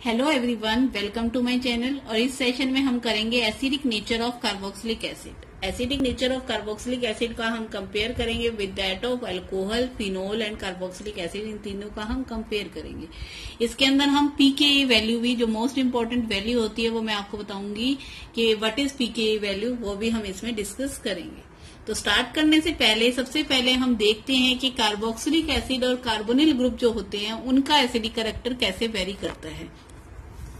Hello everyone, welcome to my channel. और इस session में हम करेंगे acidic nature of carboxylic acid. Acidic nature of carboxylic acid का हम कंपेयर करेंगे with that of alcohol, phenol and carboxylic acid. इन तीनों का हम कंपेयर करेंगे। इसके अंदर हम पीकेई वैल्यू भी, जो मोस्ट इंपोर्टेंट वैल्यू होती है, वो मैं आपको बताऊंगी कि व्हाट इज पीकेई वैल्यू, वो भी हम इसमें डिस्कस करेंगे। तो स्टार्ट करने से पहले सबसे पहले हम देखते हैं कि कार्बोक्सिलिक एसिड और कार्बोनिल ग्रुप जो होते हैं उनका एसिडिक कैरेक्टर कैसे वेरी करता है।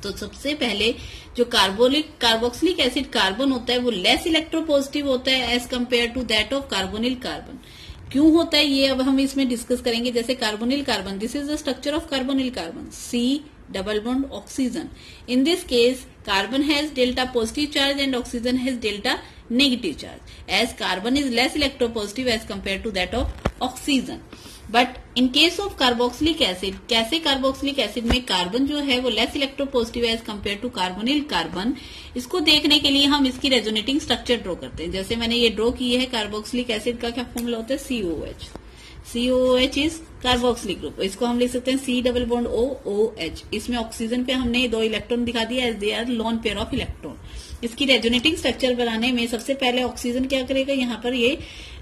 तो सबसे पहले जो कार्बोक्सिलिक एसिड कार्बन होता है वो लेस इलेक्ट्रोपॉजिटिव होता है as compare to that of carbonyl carbon. क्यों होता है ये अब हम इसमें डिस्कस करेंगे। जैसे carbonyl carbon, this is the structure of carbonyl carbon, C double bond oxygen. In this case carbon has delta positive charge and oxygen has delta negative charge, as carbon is less electropositive as compare to that of oxygen. But in case of carboxylic acid, कैसे carboxylic acid में carbon जो है वो less electropositive as compare to carbonyl carbon. इसको देखने के लिए हम इसकी रेजोनेटिंग स्ट्रक्चर ड्रॉ करते हैं। जैसे मैंने ये ड्रॉ की है, कार्बोक्सिलिक एसिड का क्या फॉर्मूला होता है, COOH। COOH is carboxylic group. इसको हम लिख सकते हैं C डबल बॉन्ड OOH। इसमें ऑक्सीजन पे हमने 2 इलेक्ट्रॉन दिखा दिया as they are lone pair of electron. इसकी रेजोनेटिंग स्ट्रक्चर बनाने में सबसे पहले ऑक्सीजन क्या करेगा, यहाँ पर ये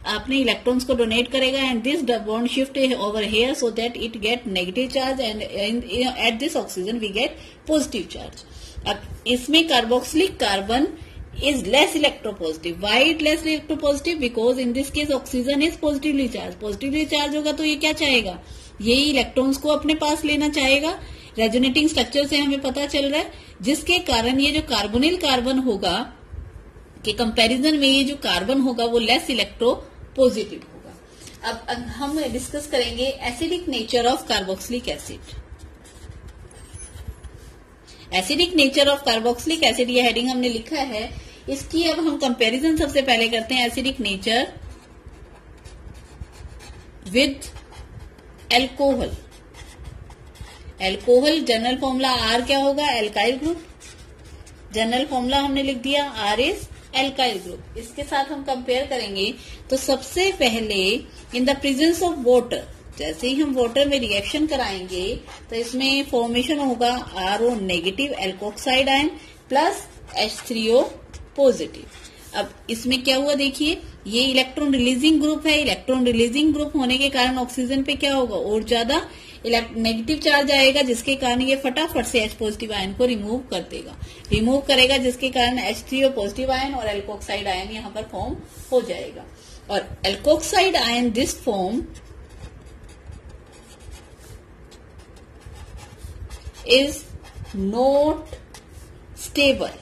अपने इलेक्ट्रॉन्स को डोनेट करेगा and this bond shift over here so that it get negative charge and at this oxygen we get positive charge. अब इसमें carboxylic carbon is less electropositive. Why it less electropositive? Because in this case oxygen is positively charged. Positively charged होगा तो ये क्या चाहेगा, ये electrons को अपने पास लेना चाहेगा। रेजोनेटिंग स्ट्रक्चर से हमें पता चल रहा है, जिसके कारण ये जो कार्बोनिल कार्बन होगा के कंपैरिजन में ये जो कार्बन होगा वो लेस इलेक्ट्रोपॉजिटिव होगा। अब हम डिस्कस करेंगे acidic nature of carboxylic acid. Acidic nature of carboxylic acid, ये हेडिंग हमने लिखा है। इसकी अब हम कंपैरिजन सबसे पहले करते हैं acidic nature with alcohol. Alcohol general formula R क्या होगा, एल्काइल ग्रुप। जनरल फॉर्मूला हमने लिख दिया, R इज एल्काइल ग्रुप। इसके साथ हम कंपेयर करेंगे तो सबसे पहले in the presence of water, जैसे ही हम वाटर में रिएक्शन कराएंगे तो इसमें फॉर्मेशन होगा RO negative alkoxide ion plus H3O positive. अब इसमें क्या हुआ, देखिए ये इलेक्ट्रॉन रिलीजिंग ग्रुप है। इलेक्ट्रॉन रिलीजिंग ग्रुप होने के कारण ऑक्सीजन पे क्या होगा, और ज्यादा नेगेटिव चार्ज आएगा, जिसके कारण ये फटाफट से H पॉजिटिव आयन को रिमूव कर देगा, रिमूव करेगा, जिसके कारण H3O पॉजिटिव आयन और एल्कोक्साइड आयन यहाँ पर फॉर्म हो जाएगा। और alkoxide ion this form is not stable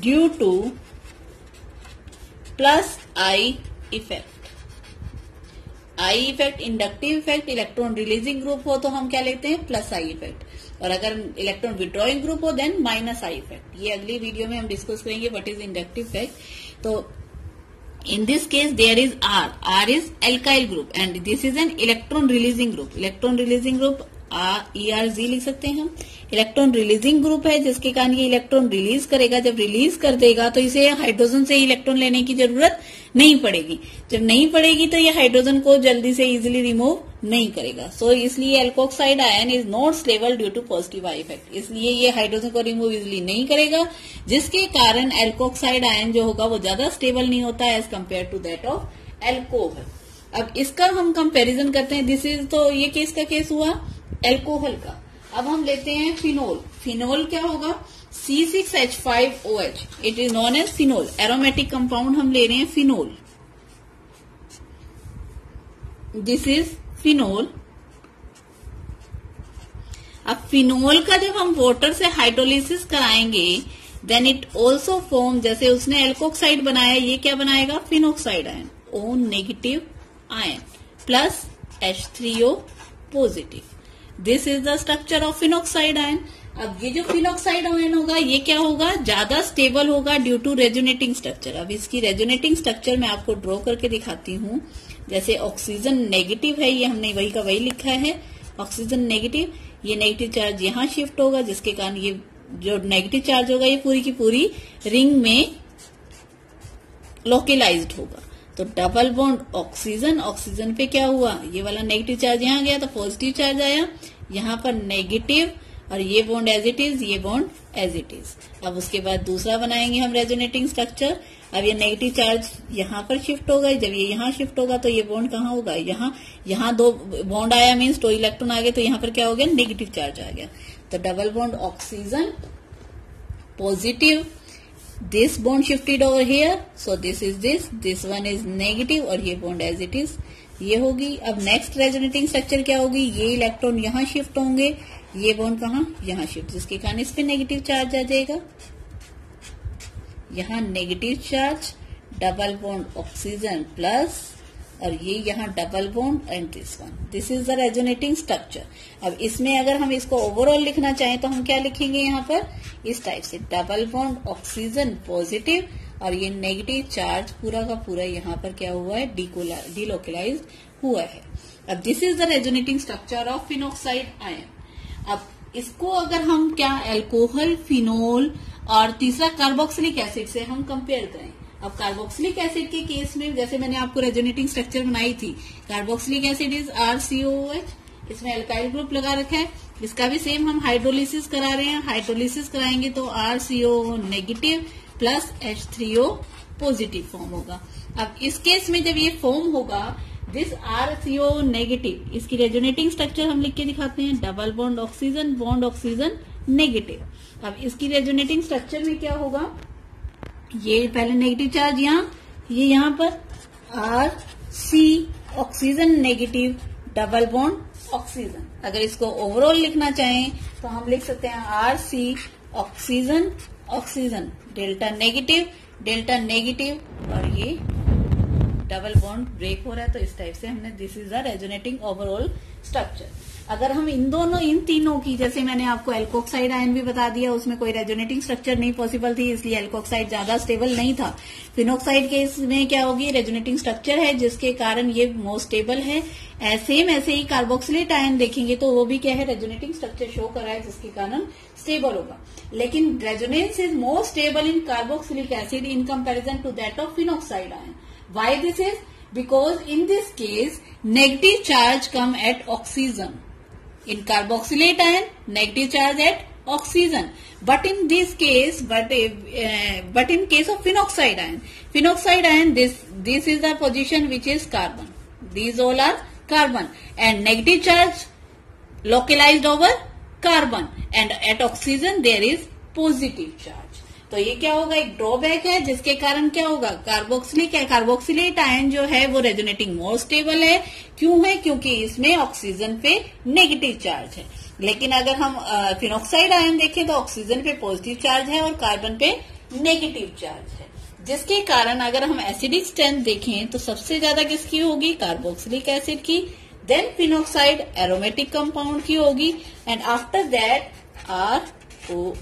due to plus I effect। I effect inductive effect, electron releasing group हो तो हम क्या लेते हैं, प्लस I इफेक्ट, और अगर इलेक्ट्रॉन विड्रॉइंग ग्रुप हो देन माइनस I इफेक्ट। ये अगली वीडियो में हम डिस्कस करेंगे व्हाट इज इंडक्टिव इफेक्ट। तो in this case there is R is alkyl group and this is an electron releasing group। electron releasing group ERG लिख सकते हैं हम। इलेक्ट्रॉन रिलीजिंग ग्रुप है, जिसके कारण ये इलेक्ट्रॉन रिलीज करेगा। जब रिलीज कर देगा तो इसे हाइड्रोजन से इलेक्ट्रॉन लेने की जरूरत नहीं पड़ेगी। जब नहीं पड़ेगी तो ये हाइड्रोजन को जल्दी से इजीली रिमूव नहीं करेगा। सो इसलिए alkoxide ion is not stable due to positive I effect. इसलिए ये हाइड्रोजन को रिमूव इजिली नहीं करेगा, जिसके कारण एल्कोक्साइड आयन जो होगा वो ज्यादा स्टेबल नहीं होता as compare to that of alcohol. अब इसका हम कंपेरिजन करते हैं। दिस इज, तो ये किसका केस हुआ, एल्कोहल का। अब हम लेते हैं फिनोल। फिनोल क्या होगा, C6H5OH, it is known as phenol. Aromatic compound हम ले रहे हैं फिनोल, दिस इज फिनोल। अब फिनोल का जब हम वाटर से हाइड्रोलिसिस कराएंगे देन इट ऑल्सो फॉर्म, जैसे उसने एल्कोक्साइड बनाया, ये क्या बनाएगा, phenoxide ion, O negative ion plus H3O positive. This is the structure of phenoxide ion. अब ये जो फिनोक्साइड आयन होगा ये क्या होगा, ज्यादा स्टेबल होगा ड्यू टू रेजोनेटिंग स्ट्रक्चर। अब इसकी रेजोनेटिंग स्ट्रक्चर मैं आपको ड्रॉ करके दिखाती हूँ। जैसे ऑक्सीजन नेगेटिव है, ये हमने वही का वही लिखा है, ऑक्सीजन नेगेटिव। ये नेगेटिव चार्ज यहाँ शिफ्ट होगा, जिसके कारण ये जो नेगेटिव चार्ज होगा ये पूरी की पूरी रिंग में लोकलाइज्ड होगा। तो डबल बॉन्ड ऑक्सीजन, ऑक्सीजन पे क्या हुआ, ये वाला नेगेटिव चार्ज यहाँ गया तो पॉजिटिव चार्ज आया, यहाँ पर नेगेटिव, और ये बॉन्ड एज इट इज, ये बॉन्ड एज इट इज। अब उसके बाद दूसरा बनाएंगे हम रेजोनेटिंग स्ट्रक्चर। अब ये नेगेटिव चार्ज यहाँ पर शिफ्ट होगा, जब ये यहाँ शिफ्ट होगा तो ये बॉन्ड कहाँ होगा, यहाँ दो बॉन्ड आया मीन्स 2 इलेक्ट्रॉन आ गए, तो यहाँ पर क्या हो गया, नेगेटिव चार्ज आ गया। तो double bond oxygen positive, this bond shifted over here, so this one is negative, और ये बॉन्ड एज इट इज ये होगी। अब नेक्स्ट रेजोनेटिंग स्ट्रक्चर क्या होगी, ये इलेक्ट्रॉन यहाँ शिफ्ट होंगे, ये बॉन्ड कहाँ, यहाँ शिफ्ट, जिसके कारण इस पे नेगेटिव चार्ज आ जाएगा, यहाँ negative charge, double bond oxygen plus, और ये यहाँ double bond and this one, this is the resonating structure. अब इसमें अगर हम इसको ओवरऑल लिखना चाहें तो हम क्या लिखेंगे यहाँ पर, इस टाइप से, डबल बॉन्ड ऑक्सीजन पॉजिटिव, और ये नेगेटिव चार्ज पूरा का पूरा यहाँ पर क्या हुआ है, डिलोकलाइज हुआ है। अब this is the resonating structure of phenoxide ion. अब इसको अगर हम क्या अल्कोहल, फिनोल और तीसरा कार्बोक्सिलिक एसिड से हम कंपेयर करें। अब कार्बोक्सिलिक एसिड के केस में जैसे मैंने आपको रेजोनेटिंग स्ट्रक्चर बनाई थी, कार्बोक्सिलिक एसिड इज RCOOH, इसमें अल्काइल ग्रुप लगा रखा है, इसका भी सेम हम हाइड्रोलिसिस करा रहे हैं। हाइड्रोलिसिस कराएंगे तो RCO negative plus H3O positive form होगा। अब इस केस में जब ये फॉर्म होगा, दिस RCO नेगेटिव, इसकी रेजोनेटिंग स्ट्रक्चर हम लिख के दिखाते हैं, डबल बॉन्ड ऑक्सीजन नेगेटिव। अब इसकी रेजोनेटिंग स्ट्रक्चर में क्या होगा, ये पहले नेगेटिव चार्ज यहाँ, ये यहाँ पर RC oxygen negative, double bond oxygen. अगर इसको ओवरऑल लिखना चाहें तो हम लिख सकते हैं RC ऑक्सीजन डेल्टा नेगेटिव, और ये डबल बॉन्ड ब्रेक हो रहा है, तो इस टाइप से हमने, this is the resonating overall structure. अगर हम इन तीनों की, जैसे मैंने आपको एल्कोक्साइड आयन भी बता दिया, उसमें कोई रेजोनेटिंग स्ट्रक्चर नहीं पॉसिबल थी, इसलिए एल्कोक्साइड ज्यादा स्टेबल नहीं था। फिनॉक्साइड के इसमें क्या होगी, रेजोनेटिंग स्ट्रक्चर है, जिसके कारण ये मोस्ट स्टेबल है। ऐसे ही कार्बोक्सिलेट आयन देखेंगे तो वो भी क्या है, रेजोनेटिंग स्ट्रक्चर शो कर रहा है, जिसके कारण स्टेबल होगा। लेकिन resonance is more stable in carboxylic acid in comparison to that of phenoxide ion. Why this is? Because in this case, negative charge come at oxygen. In carboxylate ion, negative charge at oxygen. But in this case, but in case of phenoxide ion, this is the position which is carbon. These all are carbon, and negative charge localized over carbon, and at oxygen there is positive charge. तो ये क्या होगा, एक drawback है, जिसके कारण क्या होगा, कार्बोक्सिलेट आयन जो है वो रेजोनेटिंग मोर स्टेबल है। क्यों है, क्योंकि इसमें ऑक्सीजन पे नेगेटिव चार्ज है। लेकिन अगर हम फिनॉक्साइड आयन देखें तो ऑक्सीजन पे पॉजिटिव चार्ज है और कार्बन पे नेगेटिव चार्ज है, जिसके कारण अगर हम एसिडिक स्ट्रेंथ देखें तो सबसे ज्यादा किसकी होगी, कार्बोक्सिलिक एसिड की, देन फिनॉक्साइड एरोमेटिक कंपाउंड की होगी, एंड आफ्टर दैट ROH।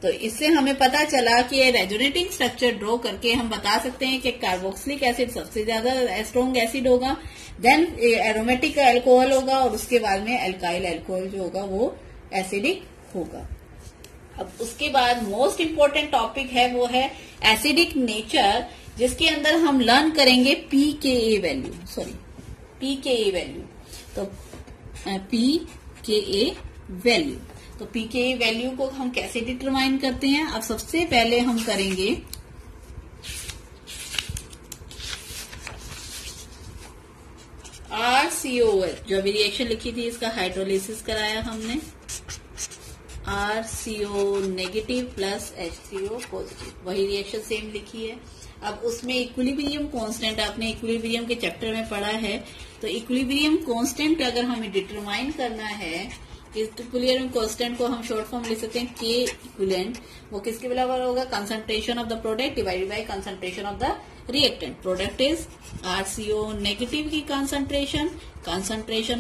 तो इससे हमें पता चला कि ये रेजोनेटिंग स्ट्रक्चर ड्रॉ करके हम बता सकते हैं कि कार्बोक्सिलिक एसिड सबसे ज्यादा स्ट्रॉन्ग एसिड होगा, देन एरोमेटिक अल्कोहल होगा, और उसके बाद में अल्काइल अल्कोहल जो होगा वो एसिडिक होगा। अब उसके बाद मोस्ट इम्पोर्टेंट टॉपिक है वो है एसिडिक नेचर, जिसके अंदर हम लर्न करेंगे pKa वैल्यू। तो pKa वैल्यू, तो pKa वैल्यू को हम कैसे डिटरमाइन करते हैं। अब सबसे पहले हम करेंगे RCOH, जो अभी रिएक्शन लिखी थी इसका हाइड्रोलिसिस कराया हमने, RCO negative plus H3O positive, वही रिएक्शन सेम लिखी है। अब उसमें इक्विलिब्रियम कांस्टेंट आपने इक्विलिब्रियम के चैप्टर में पढ़ा है, तो इक्विलिब्रियम कांस्टेंट अगर हमें डिटरमाइन करना है, इक्विलिब्रियम कांस्टेंट को हम शॉर्ट फॉर्म लिख सकते हैं K इक्विवेलेंट। वो किसके बराबर होगा, concentration of the product divided by concentration of the reactant. Product is RCO negative की concentration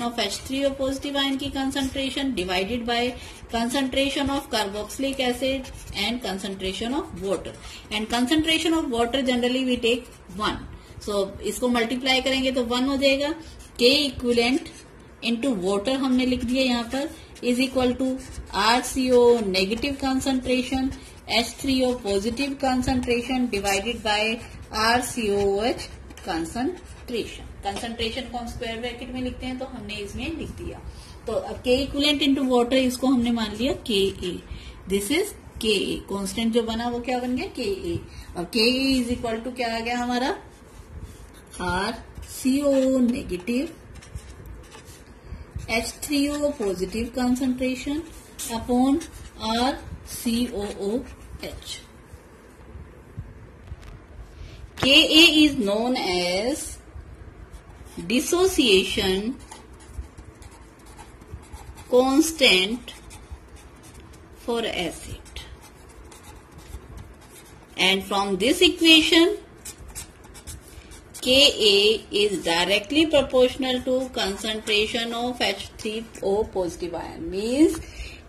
of H3O positive ion की concentration divided by concentration of carboxylic acid and concentration of water, and concentration of water generally we take 1, so इसको multiply करेंगे तो 1 हो जाएगा। K equivalent into water हमने लिख दिया यहाँ पर, is equal to RCO negative concentration H3O positive concentration divided by RCOH concentration. Concentration को हम स्क्वायर ब्रैकेट में लिखते हैं, तो हमने इसमें लिख दिया। तो अब के इक्विवेलेंट इनटू वाटर, इसको हमने मान लिया के ए। दिस इज के ए, कॉन्स्टेंट जो बना वो क्या बन गया, के ए। और के ए इज इक्वल टू क्या आ गया हमारा, RCO negative H3O positive concentration upon RCOOH। Ka is known as dissociation constant for acid, and from this equation Ka is directly proportional to concentration of H3O positive ion, means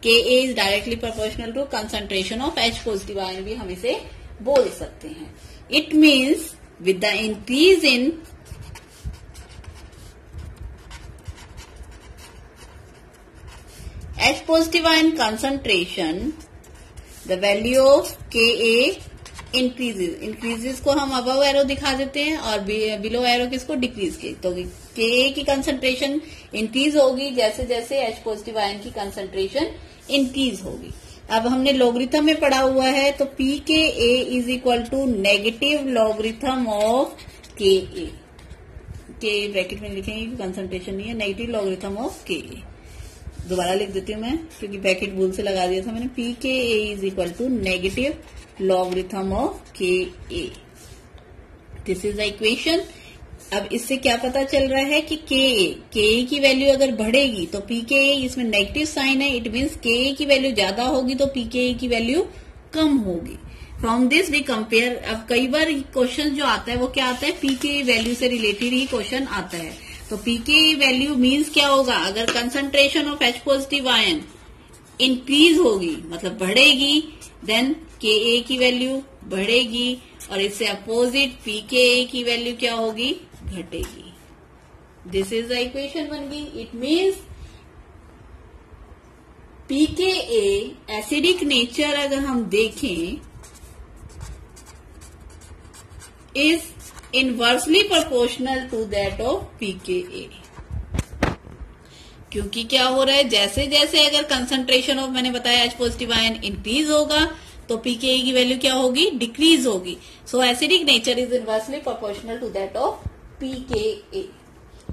Ka is directly proportional to concentration of H positive ion भी हम इसे बोल सकते हैं। It means with the increase in H positive ion concentration, the value of Ka increases को हम above arrow दिखा देते हैं और बिलो एरो किसको, डिक्रीज के। तो के की कंसंट्रेशन इंक्रीज होगी जैसे जैसे एच पॉजिटिव आयन की कंसंट्रेशन इंक्रीज होगी। अब हमने लॉगरिथम में पढ़ा हुआ है, तो P K A is equal to negative logarithm of K A. के ब्रैकेट में लिखेंगे, कंसंट्रेशन नहीं है, नेगेटिव लॉगरिथम ऑफ के ए। दोबारा लिख देती हूँ मैं, क्योंकि ब्रैकेट भूल से लगा दिया था मैंने। P K A is equal to negative logarithm of K A. This is the equation. अब इससे क्या पता चल रहा है कि के ए की वैल्यू अगर बढ़ेगी तो पी के ए, इसमें नेगेटिव साइन है, इट मीन्स के ए की वैल्यू ज्यादा होगी तो पी के ए की वैल्यू कम होगी। From this we compare. अब कई बार क्वेश्चन जो आता है वो क्या आता है, पी के ए वैल्यू से रिलेटेड ही क्वेश्चन आता है। तो पी के ए वैल्यू मीन्स क्या होगा, अगर concentration of H positive ion increase होगी मतलब बढ़ेगी, देन के ए की वैल्यू बढ़ेगी, और इससे अपोजिट पी के ए की वैल्यू क्या होगी, घटेगी। दिस इज द इक्वेशन बन गई। It means P K A acidic nature अगर हम देखें is inversely proportional to that of P K A. क्योंकि क्या हो रहा है, जैसे जैसे अगर कंसंट्रेशन ऑफ, मैंने बताया एच पॉजिटिव आयन इंक्रीज होगा तो पीके की वैल्यू क्या होगी, डिक्रीज होगी। So acidic nature is inversely proportional to that of PK.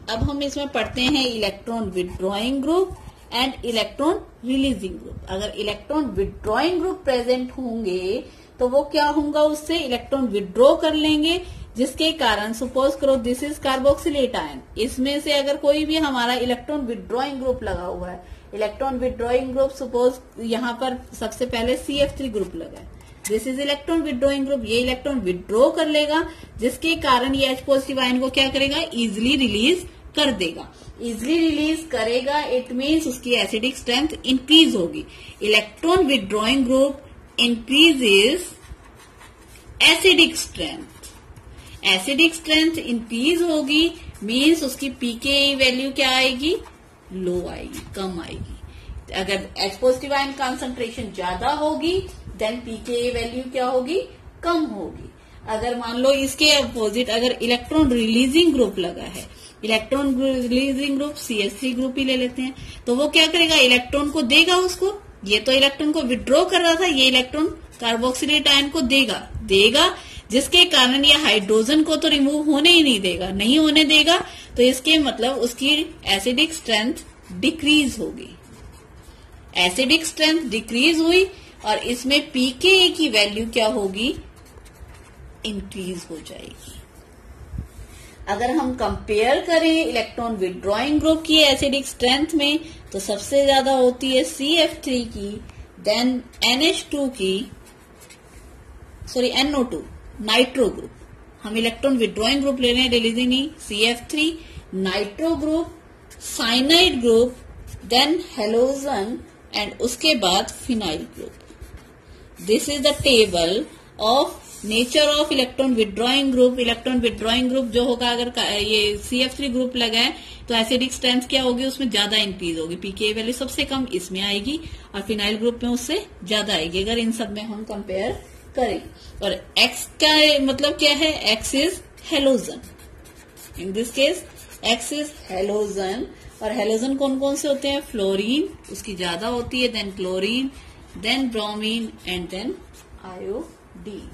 अब हम इसमें पढ़ते हैं electron withdrawing group and electron releasing group. अगर इलेक्ट्रॉन विथड्रॉइंग ग्रुप प्रेजेंट होंगे तो वो क्या होगा, उससे इलेक्ट्रॉन विथड्रॉ कर लेंगे, जिसके कारण सपोज करो दिस इज कार्बोक्सिलेट आयन, इसमें से अगर कोई भी हमारा इलेक्ट्रॉन विथड्रॉइंग ग्रुप लगा हुआ है, इलेक्ट्रॉन विथड्रॉइंग ग्रुप सपोज यहाँ पर सबसे पहले CF3 ग्रुप लगा है, this is electron withdrawing group, ये इलेक्ट्रॉन विथड्रॉ कर लेगा, जिसके कारण ये H पॉजिटिव आयन को क्या करेगा, इजिली रिलीज कर देगा। इजिली रिलीज करेगा इट मीन्स उसकी एसिडिक स्ट्रेंथ इंक्रीज होगी। Electron withdrawing group increases acidic strength, acidic strength increase होगी मीन्स उसकी पीके वैल्यू क्या आएगी, लो आएगी, कम आएगी। अगर H पॉजिटिव आयन कंसंट्रेशन ज्यादा होगी देन पीके वैल्यू क्या होगी, कम होगी। अगर मान लो इसके अपोजिट अगर इलेक्ट्रॉन रिलीजिंग ग्रुप लगा है, electron releasing group CH3 group ही ले लेते हैं, तो वो क्या करेगा, इलेक्ट्रॉन को देगा उसको, ये तो इलेक्ट्रॉन को विड्रॉ कर रहा था, ये इलेक्ट्रॉन कार्बोक्सिलेट आयन को देगा, जिसके कारण ये हाइड्रोजन को तो रिमूव होने ही नहीं देगा, नहीं होने देगा, तो इसके मतलब उसकी एसिडिक स्ट्रेंथ डिक्रीज होगी। एसिडिक स्ट्रेंथ डिक्रीज हुई और इसमें पीके की वैल्यू क्या होगी, इंक्रीज हो जाएगी। अगर हम कंपेयर करें इलेक्ट्रॉन विथड्रॉइंग ग्रुप की एसिडिक स्ट्रेंथ में, तो सबसे ज्यादा होती है CF3 की, देन NH2 की, NO2 नाइट्रो ग्रुप। हम इलेक्ट्रॉन विथड्रॉइंग ग्रुप ले रहे हैं, रिलीजिंग नहीं, CF3, nitro group, cyanide group, then halogen and उसके बाद phenyl group. This is the table of nature of electron withdrawing group. Electron withdrawing group जो होगा, अगर ये CF3 ग्रुप लगा है तो एसिडिक स्ट्रेंथ क्या होगी, उसमें ज्यादा इंक्रीज होगी, पीके वैल्यू सबसे कम इसमें आएगी और फिनाइल ग्रुप में उससे ज्यादा आएगी, अगर इन सब में हम कंपेयर करें। और X का मतलब क्या है, X is halogen, in this case X is halogen, और हेलोजन कौन कौन से होते हैं? फ्लोरीन, उसकी ज्यादा होती है, then chlorine, then bromine and then iodine.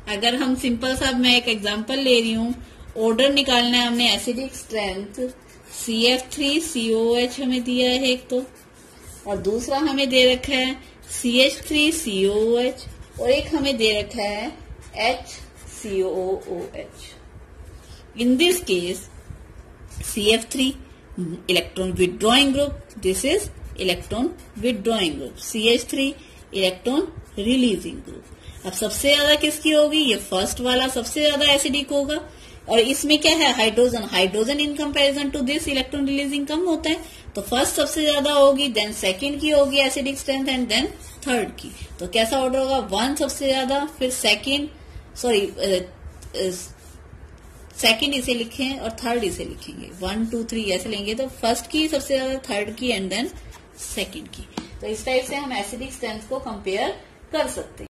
अगर हम सिंपल सा, मैं एक एग्जांपल ले रही हूं, ऑर्डर निकालना है हमने, एसिडिक स्ट्रेंथ CF3COH हमें दिया है एक तो, और दूसरा हमें दे रखा है CH3COOH, और एक हमें दे रखा है HCOOH। In this case CF3 electron withdrawing group, this is electron withdrawing group, CH3 electron releasing group. अब सबसे ज्यादा किसकी होगी? ये फर्स्ट वाला सबसे ज्यादा एसिडिक होगा, और इसमें क्या है? Hydrogen. Hydrogen in comparison to this electron releasing कम होता है, तो फर्स्ट सबसे ज्यादा होगी, देन सेकंड की होगी acidic strength, and then third की। तो कैसा ऑर्डर होगा? 1 सबसे ज्यादा, फिर सेकंड इसे लिखें और थर्ड इसे लिखेंगे, 1 2 3 ऐसे लेंगे, तो फर्स्ट की सबसे ज्यादा, थर्ड की, एंड देन सेकंड की। तो इस टाइप से हम एसिडिक स्ट्रेंथ को कंपेयर कर सकते हैं।